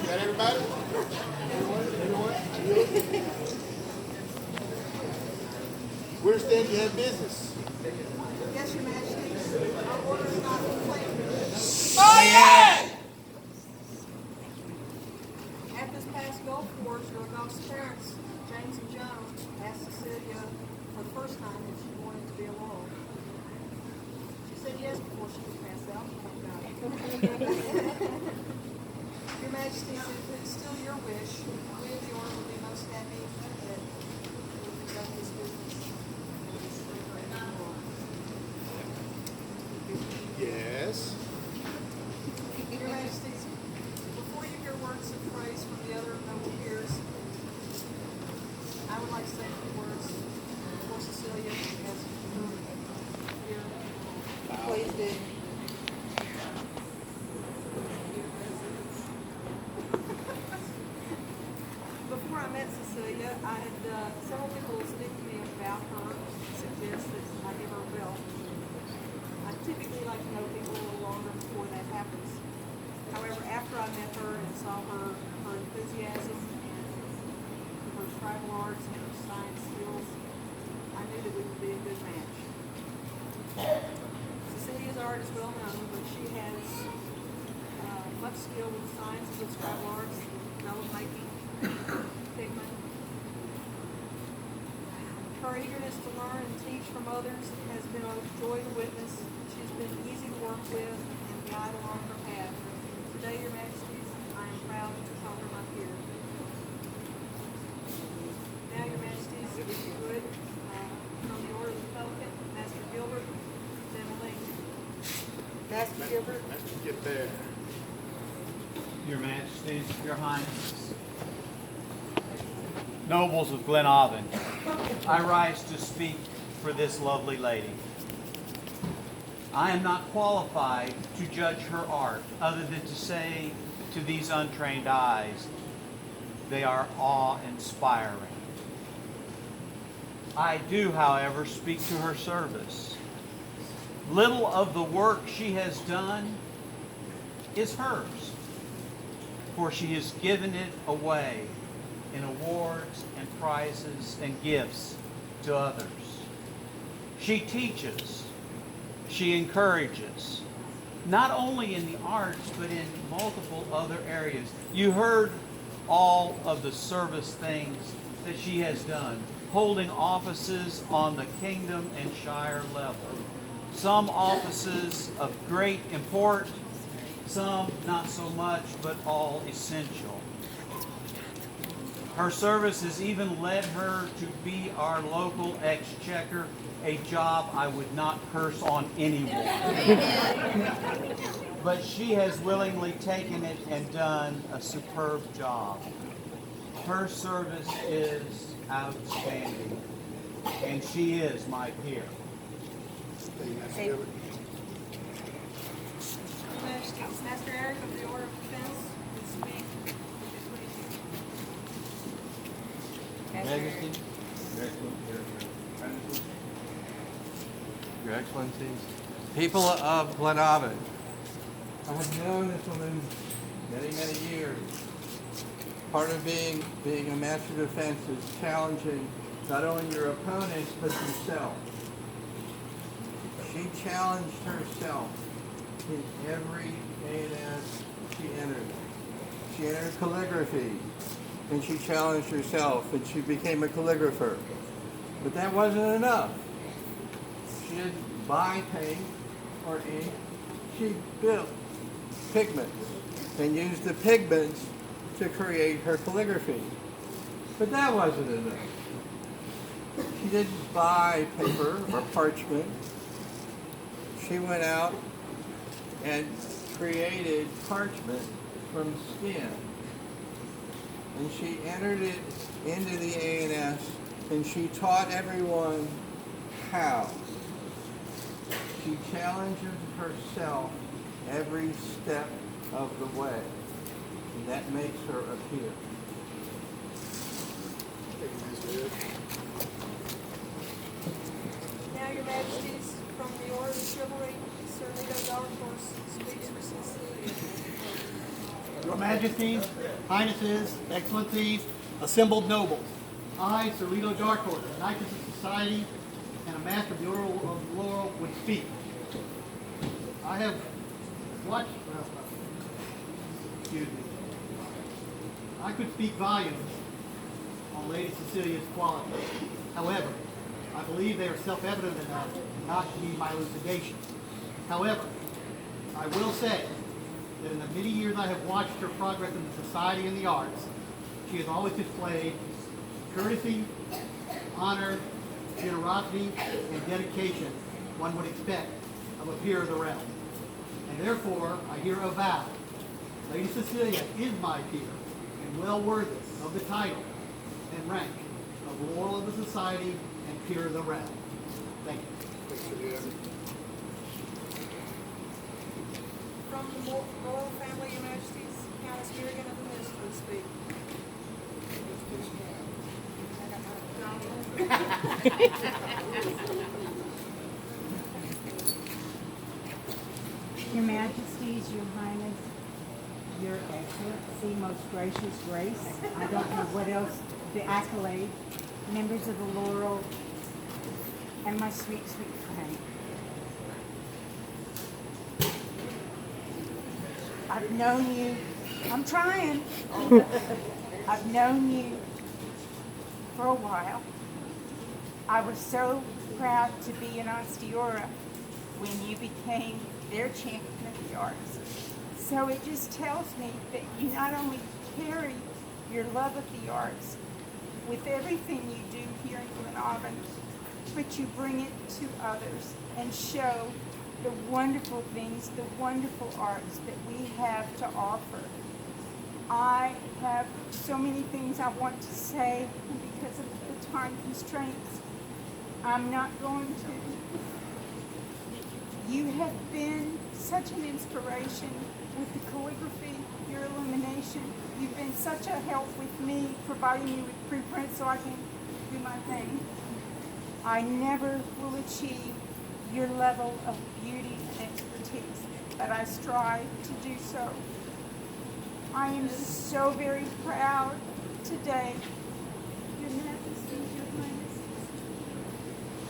Got everybody? Everyone? We understand you have business. Yes, Your Majesty. Our order is not complained. Oh, yeah! At this past Gulf Wars, your Gulf's parents, James and Joan, asked Cecilia for the first time if she wanted to be a Laurel. She said yes before she was passed out. Your Majesty, if it's still your wish, we of the order would be most happy that we conduct this business. Yes. Your Majesty, before you hear words of praise from the other noble peers, I would like to say a few words for Cecilia as here. Please do. Before I met Cecilia, I had several people speak to me about her and suggest that I give her a bell. I typically like to know people a little longer before that happens. However, after I met her and saw her enthusiasm and her tribal arts and her science skills, I knew that we would be a good match. Cecilia's art is well known, but she has much skill with science, with tribal arts, metal making, pigment. Her eagerness to learn and teach from others has been a joy to witness. She's been easy to work with and guide along her path. Today, Your Majesties, I am proud to call her my peer. Now, Your Majesties, if you would, from the Order of the Pelican, Master Gilbert, then Lee. Master Gilbert. Let's get there. Your Majesties, Your Highnesses, nobles of Glenavon, I rise to speak for this lovely lady. I am not qualified to judge her art, other than to say to these untrained eyes, they are awe-inspiring. I do, however, speak to her service. Little of the work she has done is hers, for she has given it away in awards and prizes and gifts to others. She teaches, she encourages, not only in the arts, but in multiple other areas. You heard all of the service things that she has done, holding offices on the kingdom and shire level. Some offices of great import, some not so much, but all essential. Her service has even led her to be our local exchequer, a job I would not curse on anyone. But she has willingly taken it and done a superb job. Her service is outstanding, and she is my peer. Thank you, Master Gilbert. Your Majesties, Master Eric of the Order of Defense will speak. Majesty, Your Excellencies, people of Glenavon, I have known this woman many, many years. Part of being a master of defense is challenging not only your opponents, but yourself. She challenged herself in every A&S she entered. She entered calligraphy, and she challenged herself, and she became a calligrapher. But that wasn't enough. She didn't buy paint or ink. She built pigments and used the pigments to create her calligraphy. But that wasn't enough. She didn't buy paper or parchment. She went out and created parchment from skin. And she entered it into the A&S, and she taught everyone how. She challenges herself every step of the way, and that makes her a peer. Thank you, Master Eric. Now, Your Majesties, from the Order of Chivalry, Sir Leo Dalrymple speaks for Your Majesties, Highnesses, Excellencies, assembled nobles, I, Sir Lito Darkhorse, a Knight of Society and a Master of the Order of Laurel, would speak. I have watched, excuse me, I could speak volumes on Lady Cecilia's qualities. However, I believe they are self-evident enough not to need my elucidation. However, I will say that in the many years I have watched her progress in the society and the arts, she has always displayed courtesy, honor, generosity, and dedication one would expect of a peer of the realm. And therefore, I here avow, Lady Cecilia is my peer and well worthy of the title and rank of Laurel of the Society and peer of the realm. Thank you. From the royal family, Your Majesties, Countess Miriam of the Minster will speak. Your Majesties, Your Highness, Your Excellency, most gracious Grace, I don't know what else, the accolade, members of the Laurel, and my sweet, sweet friend. I've known you, I'm trying. I've known you for a while. I was so proud to be in Osteora when you became their champion of the arts. So it just tells me that you not only carry your love of the arts with everything you do here in Glenavon, but you bring it to others and show the wonderful things, the wonderful arts that we have to offer. I have so many things I want to say, and because of the time constraints, I'm not going to. You have been such an inspiration with the calligraphy, your illumination. You've been such a help with me, providing me with preprints so I can do my thing. I never will achieve your level of beauty and expertise, but I strive to do so. I am so very proud today, Your Majesty, Your Highness,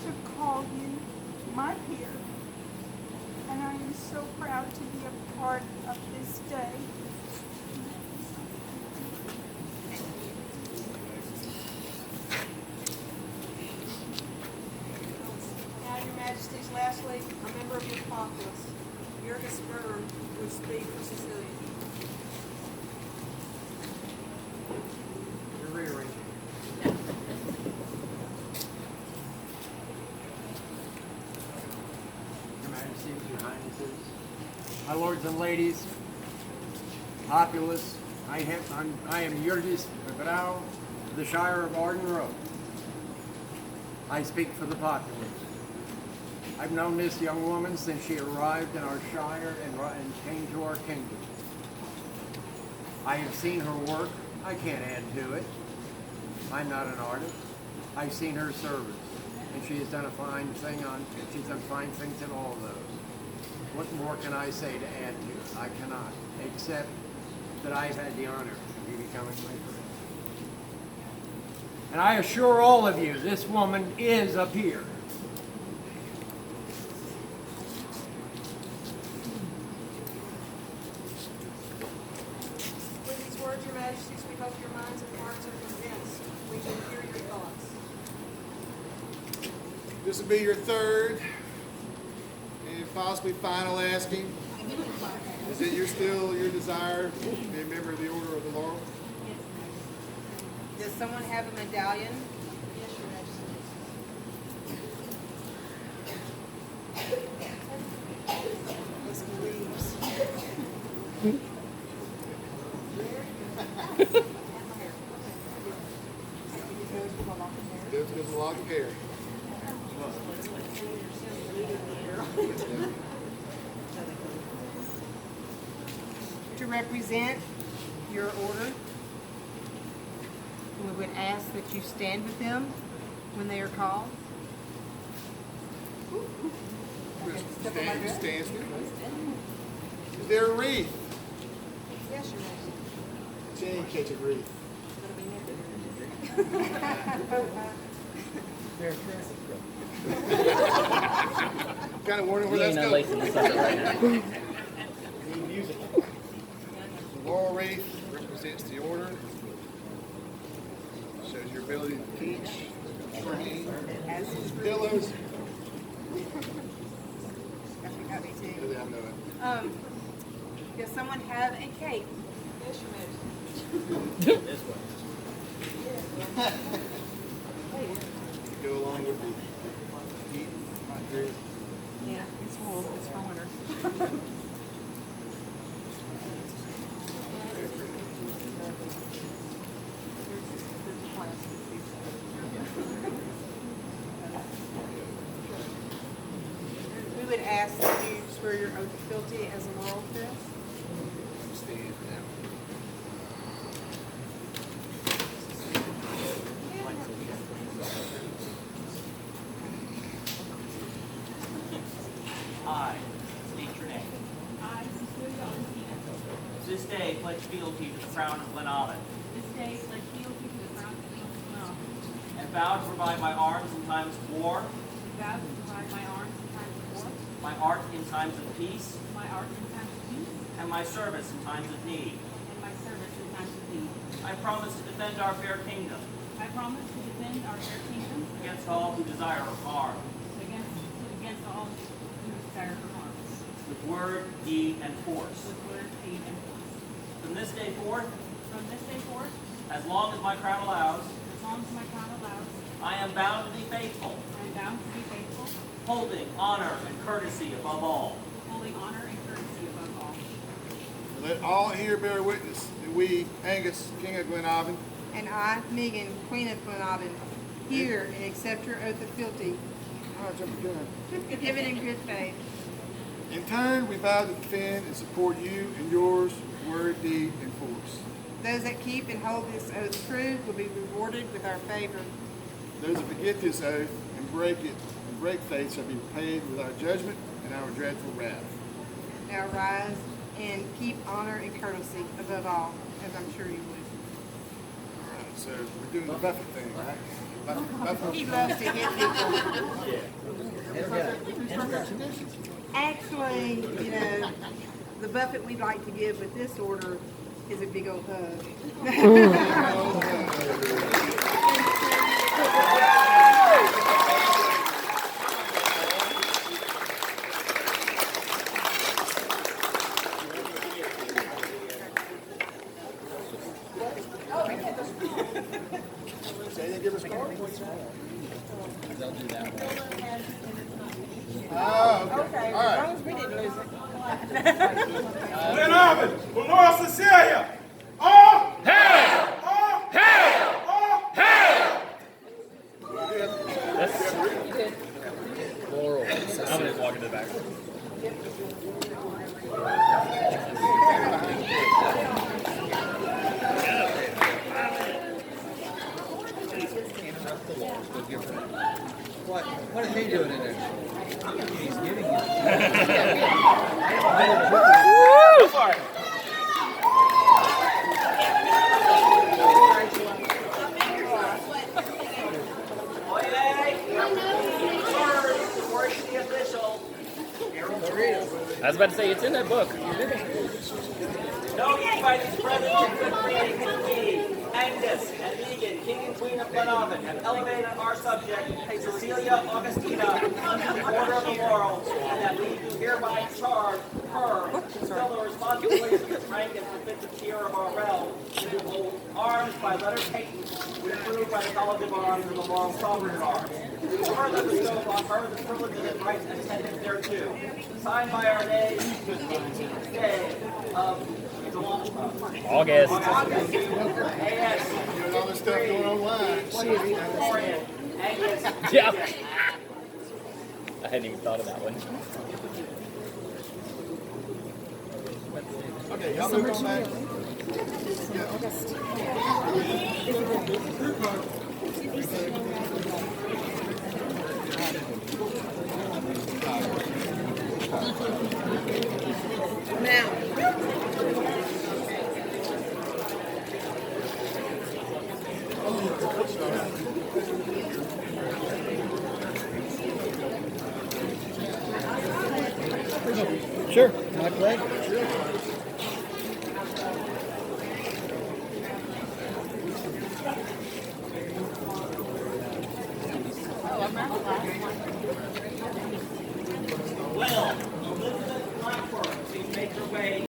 to call you my peer. And I am so proud to be a part of this day. Now, Your Majesties, lastly, a member of your populace, Jurgis Byrne, would speak for Cecilia. You're rearranging. Your Majesties, Your Highnesses, my lords and ladies, populace, I am Jurgis Brau of the Shire of Arden Road. I speak for the populace. I've known this young woman since she arrived in our shire and came to our kingdom. I have seen her work. I can't add to it. I'm not an artist. I've seen her service, and she has done a fine thing she's done fine things in all of those. What more can I say to add to it? I cannot, except that I've had the honor of you becoming my friend. And I assure all of you, this woman is a peer. With these words, Your Majesties, we hope your minds and hearts are convinced. We can hear your thoughts. This will be your third and possibly final asking. Is it still your desire to be a member of the Order of the Laurel? Does someone have a medallion? Yes, Your Majesty. Let's leaves. There's a lock of hair. To represent your order, we would ask that you stand with them when they are called. Stand. Is there a wreath? Yes, Your Majesty. She ain't catching grief. Kind of wondering where that's going. Need music. The laurel wreath represents the order. Shows your ability to teach, train, pillows. Got me too. Really, I know it. Does someone have a cake? Go along with the heat, my dress. Yeah, it's full. It's for winter. We would ask that you swear your oath of fealty as a Laurel does. Stand now. I state your name. I, Cecilia Augustina, This day pledge fealty to the crown of Glenavon, this day pledge fealty to the crown of Glenavon, and vow to provide my arms in times of war, vow to provide my arms in times of war, my art in times of peace, my art in times of peace, and my service in times of need. and my service in times of need. I promise to defend our fair kingdom I promise to defend our fair kingdom against all who desire harm, against all who desire for harm, with word, deed, and force. with word, deed, and force. From this day forth, From this day forth, as long as my crown allows, as long as my crown allows, I am bound to be faithful, I am bound to be faithful, holding honor and courtesy above all. holding honor and courtesy above all. Let all here bear witness that we, Angus, King of Glenavon, And I, Megan, Queen of Glenavon, hear and accept your oath of fealty, given in good faith. in turn, we vow to defend and support you and yours, with word, deed, and force. Those that keep and hold this oath true will be rewarded with our favor. Those that forget this oath and break it and break faith shall be repaid with our judgment and our dreadful wrath. Now rise and keep honor and courtesy above all, as I'm sure you would. All right, so we're doing the buffet thing, right? Buffet. He loves to hit people. Actually, you know, the buffet we'd like to give with this order is a big old hug. Say they give us cards? They'll do that one. Oh, okay. All right. as we didn't lose it. Glenavon, for Laurel Cecilia. All hail! All hail! All hail! Laurel. I'm gonna walk into the back. What is he doing in there? He's giving it. I was about to say, it's in that book. No need by these presidents and queen, Angus and Megan, King and Queen of Glenavon, have elevated our subject, Cecilia Augustina, under the order of the Laurel, and that we do hereby charge her to fulfill the responsibilities of the rank and befit the tier of our realm, and to hold arms by letter patent, approved by the College of Arms and the Laurel Sovereign Arms. We further bestow upon her the privileges and rights attendant thereto. Signed by our name, the 18th day of August. A.S. Doing all this stuff going online. Angus. Yeah. I hadn't even thought of that one. Okay, y'all move on back. Now, Sure, my pleasure. Well, Elizabeth Blackburn, please make her way